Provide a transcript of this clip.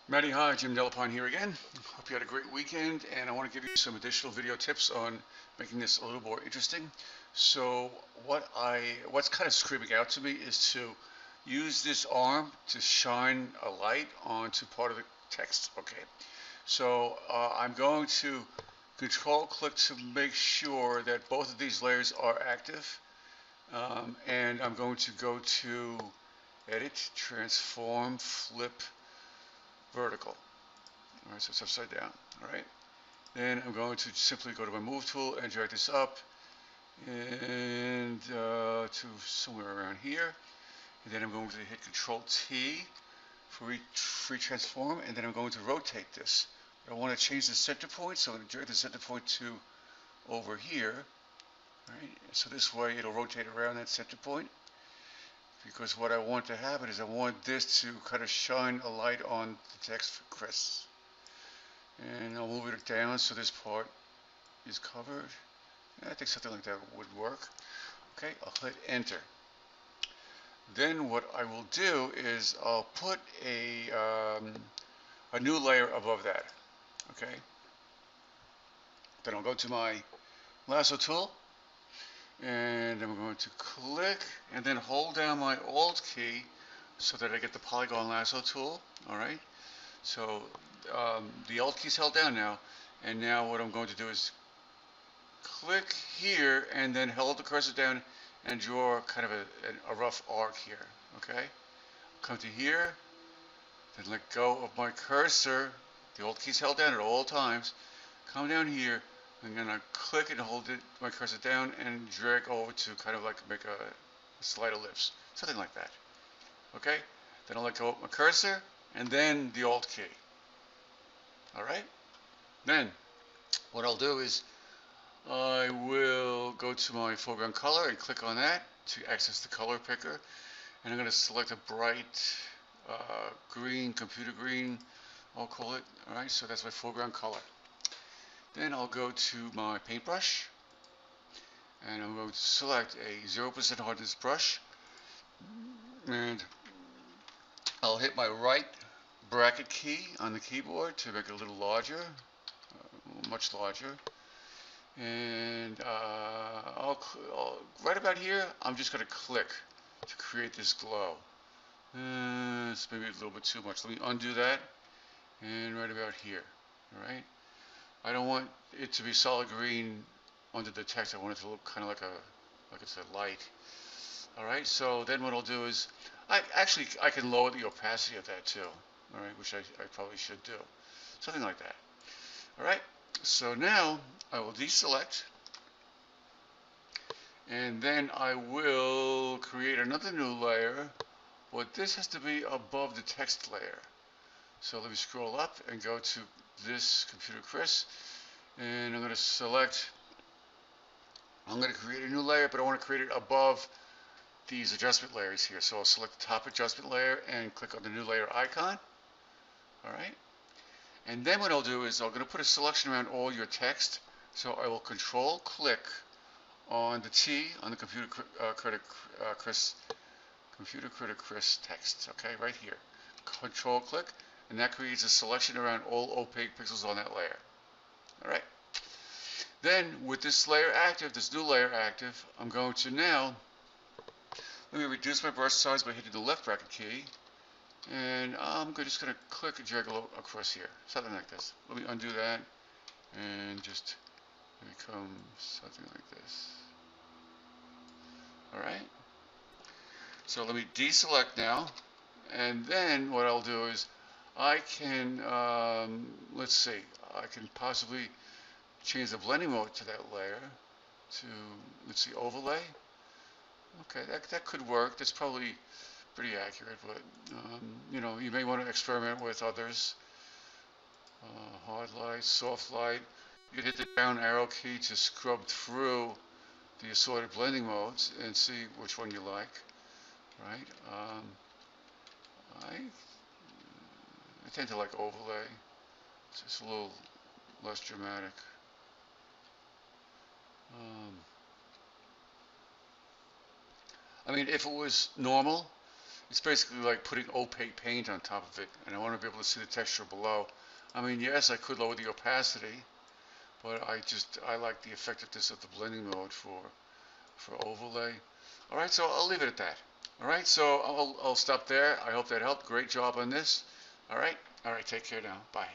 Matty, hi, Jim Delapine here again. Hope you had a great weekend, and I want to give you some additional video tips on making this a little more interesting. So, what's kind of screaming out to me is to use this arm to shine a light onto part of the text. Okay, so I'm going to control click to make sure that both of these layers are active, and I'm going to go to Edit, Transform, Flip, Vertical. All right, so it's upside down. All right. Then I'm going to simply go to my move tool and drag this up and to somewhere around here. And then I'm going to hit Control T for free transform, and then I'm going to rotate this. But I want to change the center point, so I'm going to drag the center point to over here. All right. So this way it'll rotate around that center point. Because what I want to happen is I want this to kind of shine a light on the text for Chris. And I'll move it down so this part is covered. I think something like that would work. Okay, I'll hit enter. Then what I will do is I'll put a new layer above that. Okay. Then I'll go to my lasso tool, and I'm going to click and then hold down my Alt key so that I get the polygon lasso tool. All right. So the Alt key is held down now, and now what I'm going to do is click here and then hold the cursor down and draw kind of a rough arc here. Okay. Come to here, then let go of my cursor. The Alt key is held down at all times. Come down here. I'm going to click and hold my cursor down and drag over to kind of like make a slight ellipse, something like that. Okay? Then I'll let go of my cursor and then the Alt key. Alright? Then what I'll do is I will go to my foreground color and click on that to access the color picker. And I'm going to select a bright green, computer green, I'll call it. Alright, so that's my foreground color. Then I'll go to my paintbrush, and I'm going to select a 0% hardness brush, and I'll hit my right bracket key on the keyboard to make it a little larger, much larger. And right about here, I'm just going to click to create this glow. It's maybe a little bit too much. Let me undo that, and right about here. All right. I don't want it to be solid green under the text. I want it to look kind of like it's a light. All right. So then what I'll do is, I can lower the opacity of that too. All right, which I probably should do, something like that. All right. So now I will deselect, and then I will create another new layer. But this has to be above the text layer. So let me scroll up and go to this Computer Chris, and I'm going to select, I'm going to create a new layer, but I want to create it above these adjustment layers here. So I'll select the top adjustment layer and click on the new layer icon. All right. And then what I'll do is I'm going to put a selection around all your text. So I will control click on the T on the Computer Critic Chris text. Okay, right here. Control click, and that creates a selection around all opaque pixels on that layer. All right. Then with this layer active, this new layer active, I'm going to now, let me reduce my brush size by hitting the left bracket key, and I'm just going to click and drag across here, something like this. Let me undo that and just become something like this. All right. So let me deselect now, and then what I'll do is I can, let's see, I can possibly change the blending mode to that layer to, let's see, overlay. Okay, that could work. That's probably pretty accurate, but you know, you may want to experiment with others. Hard light, soft light. You can hit the down arrow key to scrub through the assorted blending modes and see which one you like. Right? I tend to like overlay. It's just a little less dramatic. I mean, if it was normal It's basically like putting opaque paint on top of it, and I want to be able to see the texture below. I mean, yes, I could lower the opacity, but I like the effectiveness of the blending mode for overlay. All right, so I'll leave it at that. All right, so I'll stop there. I hope that helped. Great job on this. All right, take care now. Bye.